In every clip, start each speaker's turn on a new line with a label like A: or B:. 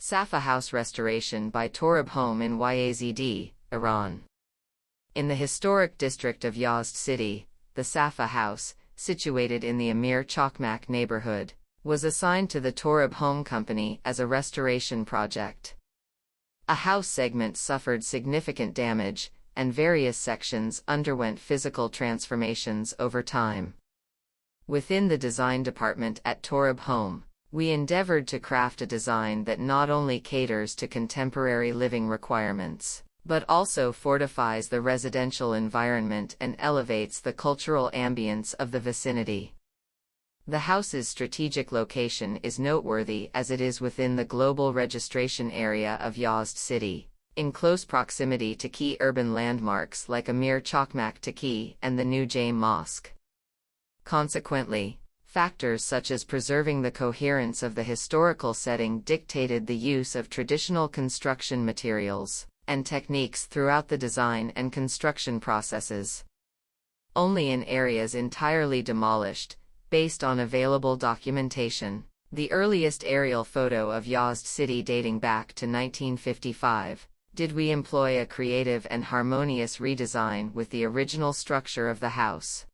A: Safa House restoration by Torab Home in Yazd, Iran. In the historic district of Yazd City, the Safa House, situated in the Amir Chakhmaq neighborhood, was assigned to the Torab Home Company as a restoration project. A house segment suffered significant damage, and various sections underwent physical transformations over time. Within the design department at Torab Home, we endeavored to craft a design that not only caters to contemporary living requirements, but also fortifies the residential environment and elevates the cultural ambience of the vicinity. The house's strategic location is noteworthy as it is within the global registration area of Yazd City, in close proximity to key urban landmarks like Amir Chakhmaq Takiye and the new Jame Mosque. Consequently, factors such as preserving the coherence of the historical setting dictated the use of traditional construction materials and techniques throughout the design and construction processes. Only in areas entirely demolished, based on available documentation, the earliest aerial photo of Yazd City dating back to 1955, did we employ a creative and harmonious redesign with the original structure of the house.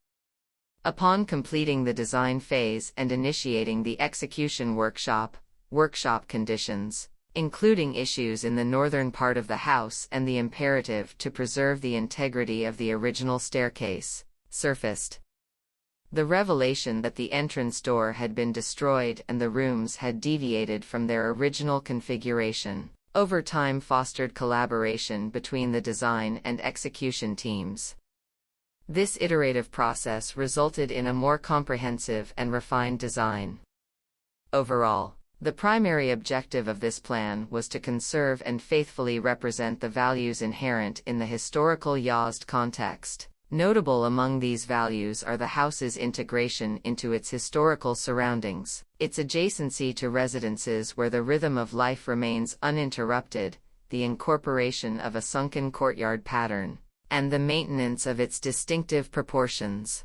A: Upon completing the design phase and initiating the execution workshop conditions, including issues in the northern part of the house and the imperative to preserve the integrity of the original staircase, surfaced. The revelation that the entrance door had been destroyed and the rooms had deviated from their original configuration, over time fostered collaboration between the design and execution teams. This iterative process resulted in a more comprehensive and refined design. Overall, the primary objective of this plan was to conserve and faithfully represent the values inherent in the historical Yazd context. Notable among these values are the house's integration into its historical surroundings, its adjacency to residences where the rhythm of life remains uninterrupted, the incorporation of a sunken courtyard pattern, and the maintenance of its distinctive proportions.